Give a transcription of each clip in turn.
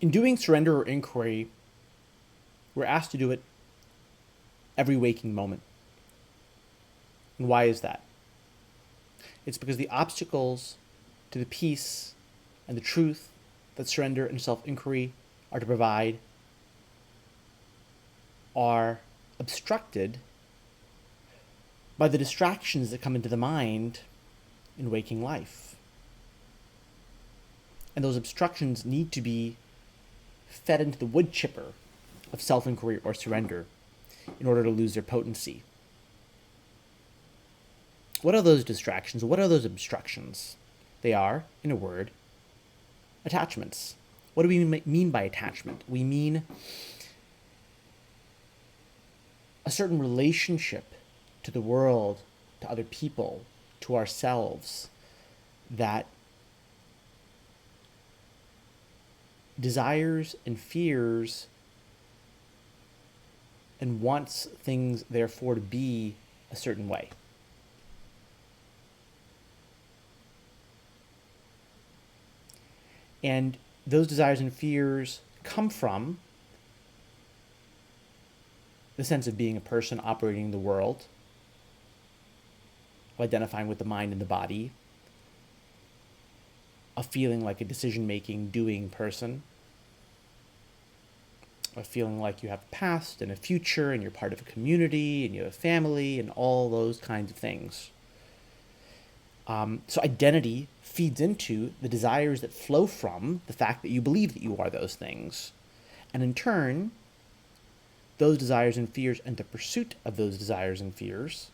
In doing surrender or inquiry, we're asked to do it every waking moment. And why is that? It's because the obstacles to the peace and the truth that surrender and self-inquiry are to provide are obstructed by the distractions that come into the mind in waking life. And those obstructions need to be fed into the wood chipper of self-inquiry or surrender in order to lose their potency. What are those distractions? What are those obstructions? They are, in a word, attachments. What do we mean by attachment? We mean a certain relationship to the world, to other people, to ourselves, that desires and fears and wants things, therefore, to be a certain way. And those desires and fears come from the sense of being a person operating in the world, identifying with the mind and the body, of feeling like a decision-making, doing person, of feeling like you have a past and a future and you're part of a community and you have a family and all those kinds of things. So identity feeds into the desires that flow from the fact that you believe that you are those things. And in turn, those desires and fears and the pursuit of those desires and fears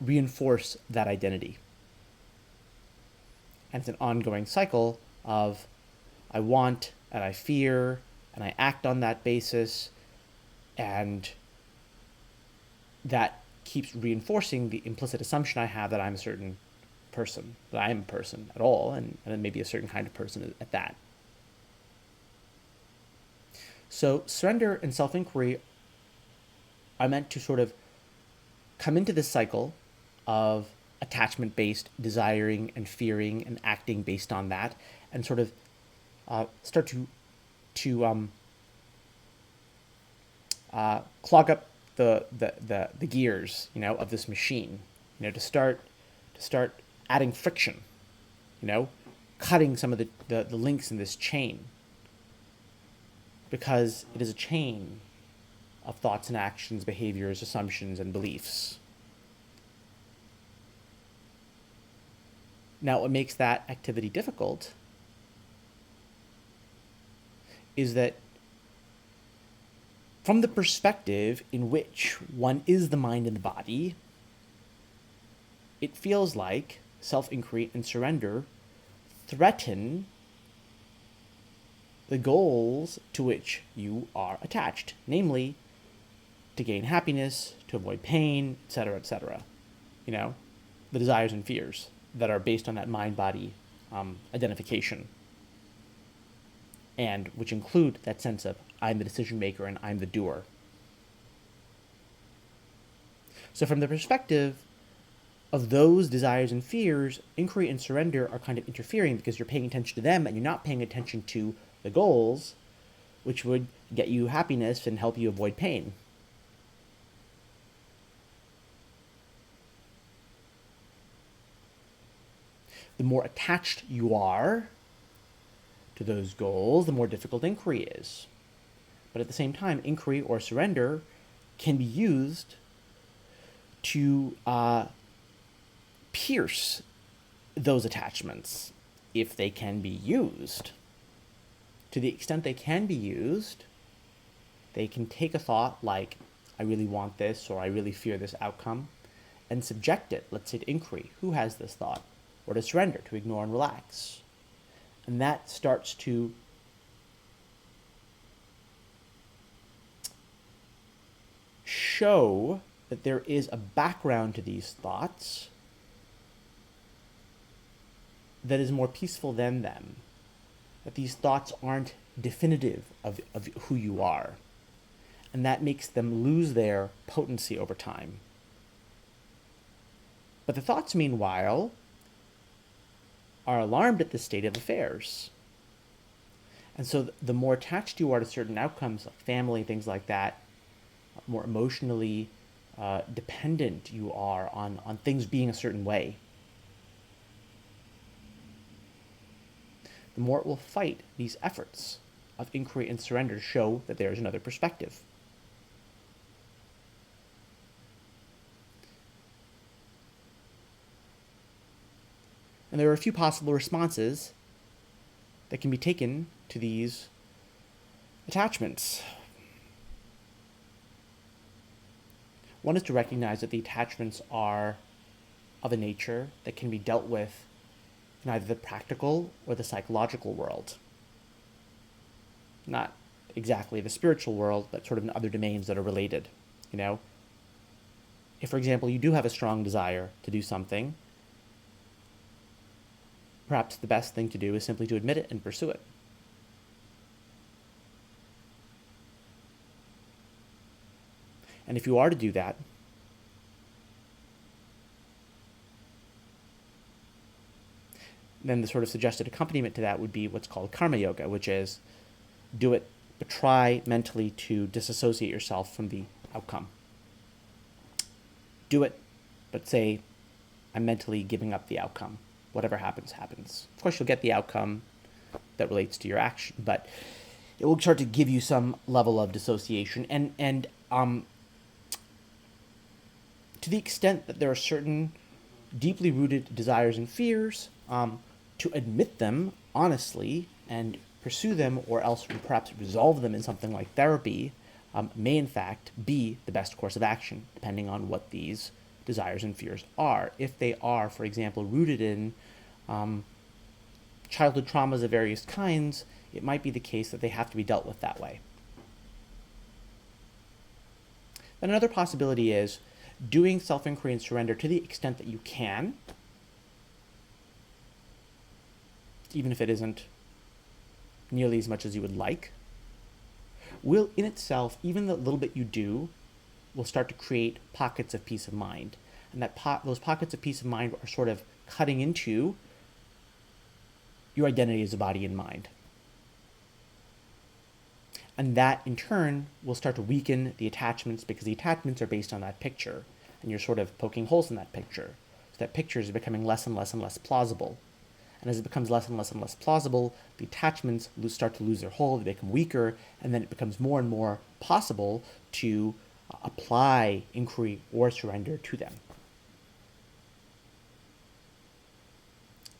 reinforce that identity. And it's an ongoing cycle of I want and I fear and I act on that basis, and that keeps reinforcing the implicit assumption I have that I'm a certain person, that I am a person at all, and maybe a certain kind of person at that. So surrender and self-inquiry are meant to sort of come into this cycle of attachment-based desiring and fearing and acting based on that, and sort of start to clog up the gears, of this machine, to start adding friction, cutting some of the links in this chain, because it is a chain of thoughts and actions, behaviors, assumptions, and beliefs. Now, what makes that activity difficult is that from the perspective in which one is the mind and the body, it feels like self-inquiry and surrender threaten the goals to which you are attached, namely to gain happiness, to avoid pain, etc., etc. The desires and fears that are based on that mind-body identification, and which include that sense of I'm the decision maker and I'm the doer. So from the perspective of those desires and fears, inquiry and surrender are kind of interfering because you're paying attention to them and you're not paying attention to the goals, which would get you happiness and help you avoid pain. The more attached you are to those goals, the more difficult inquiry is. But at the same time, inquiry or surrender can be used to pierce those attachments if they can be used. To the extent they can be used, they can take a thought like, I really want this, or I really fear this outcome, and subject it, let's say, to inquiry. Who has this thought? Or to surrender, to ignore and relax. And that starts to show that there is a background to these thoughts that is more peaceful than them. That these thoughts aren't definitive of who you are. And that makes them lose their potency over time. But the thoughts, meanwhile, are alarmed at this state of affairs. And so the more attached you are to certain outcomes, like family, things like that, more emotionally dependent you are on things being a certain way, the more it will fight these efforts of inquiry and surrender to show that there is another perspective. And there are a few possible responses that can be taken to these attachments. One is to recognize that the attachments are of a nature that can be dealt with in either the practical or the psychological world. Not exactly the spiritual world, but sort of in other domains that are related. You know, if, for example, you do have a strong desire to do something, perhaps the best thing to do is simply to admit it and pursue it. And if you are to do that, then the sort of suggested accompaniment to that would be what's called karma yoga, which is do it, but try mentally to disassociate yourself from the outcome. Do it, but say, I'm mentally giving up the outcome. Whatever happens, happens. Of course, you'll get the outcome that relates to your action, but it will start to give you some level of dissociation. And to the extent that there are certain deeply rooted desires and fears, to admit them honestly and pursue them, or else perhaps resolve them in something like therapy, may in fact be the best course of action, depending on what these desires and fears are. If they are, for example, rooted in childhood traumas of various kinds, it might be the case that they have to be dealt with that way. Then another possibility is doing self-inquiry and surrender to the extent that you can, even if it isn't nearly as much as you would like, will in itself, even the little bit you do, will start to create pockets of peace of mind. And that those pockets of peace of mind are sort of cutting into your identity as a body and mind. And that, in turn, will start to weaken the attachments, because the attachments are based on that picture. And you're sort of poking holes in that picture. So that picture is becoming less and less and less plausible. And as it becomes less and less and less plausible, the attachments start to lose their hold, they become weaker, and then it becomes more and more possible to apply inquiry or surrender to them.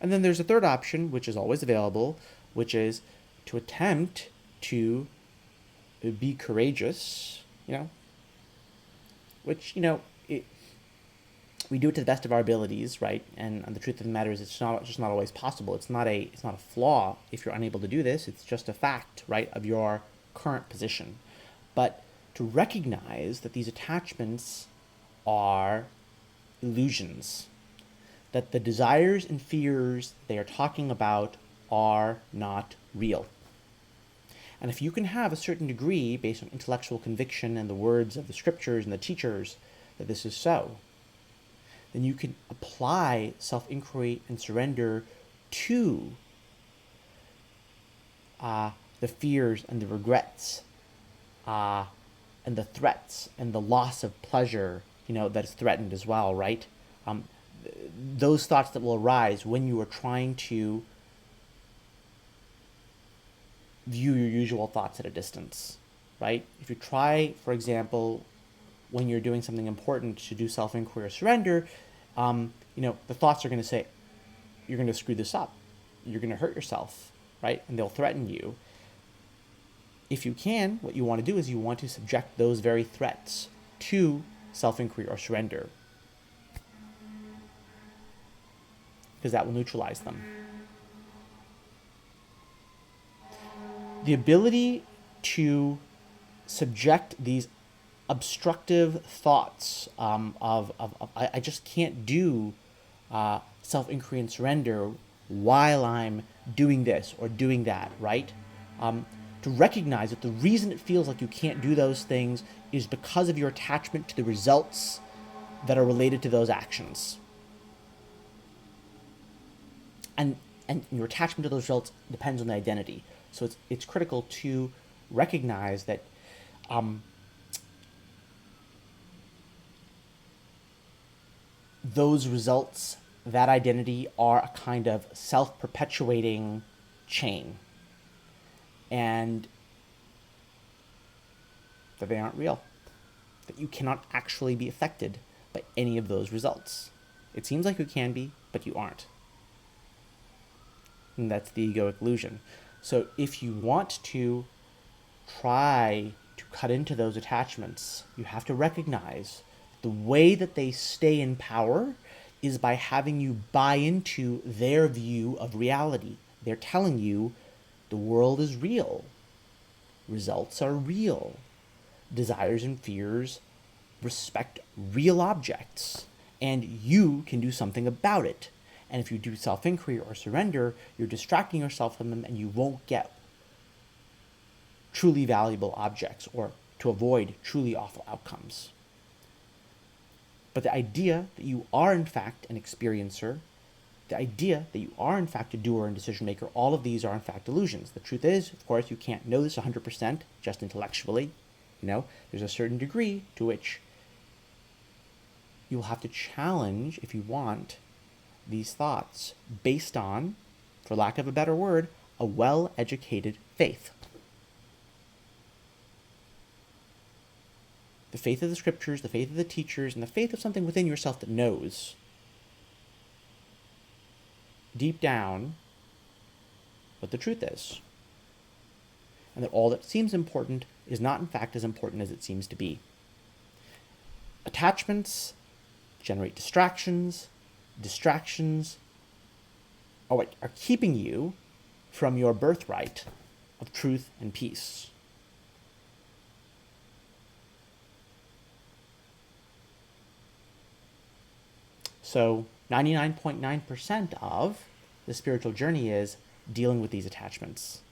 And then there's a third option, which is always available, which is to attempt to be courageous, which, we do it to the best of our abilities, right? And the truth of the matter is, it's just not always possible. It's not a flaw if you're unable to do this. It's just a fact, right, of your current position. But to recognize that these attachments are illusions, that the desires and fears they are talking about are not real. And if you can have a certain degree, based on intellectual conviction and the words of the scriptures and the teachers, that this is so, then you can apply self-inquiry and surrender to the fears and the regrets and the threats and the loss of pleasure, that is threatened as well, right? Those thoughts that will arise when you are trying to view your usual thoughts at a distance, right? If you try, for example, when you're doing something important to do self-inquiry or surrender, the thoughts are going to say, you're going to screw this up. You're going to hurt yourself, right? And they'll threaten you. If you can, what you want to do is you want to subject those very threats to self-inquiry or surrender, because that will neutralize them. The ability to subject these obstructive thoughts I just can't do self-inquiry and surrender while I'm doing this or doing that, right? To recognize that the reason it feels like you can't do those things is because of your attachment to the results that are related to those actions. And and your attachment to those results depends on the identity. So it's critical to recognize that those results, that identity, are a kind of self-perpetuating chain, and that they aren't real, that you cannot actually be affected by any of those results. It seems like you can be, but you aren't. And that's the egoic illusion. So if you want to try to cut into those attachments, you have to recognize the way that they stay in power is by having you buy into their view of reality. They're telling you the world is real, results are real, desires and fears respect real objects, and you can do something about it. And if you do self-inquiry or surrender, you're distracting yourself from them, and you won't get truly valuable objects, or to avoid truly awful outcomes. But the idea that you are in fact an experiencer, the idea that you are in fact a doer and decision maker, all of these are in fact illusions. The truth is, of course, you can't know this 100% just intellectually. There's a certain degree to which you will have to challenge, if you want, these thoughts based on, for lack of a better word, a well-educated faith. The faith of the scriptures, the faith of the teachers, and the faith of something within yourself that knows deep down what the truth is. And that all that seems important is not in fact as important as it seems to be. Attachments generate distractions. Distractions are what are keeping you from your birthright of truth and peace. So 99.9% of the spiritual journey is dealing with these attachments.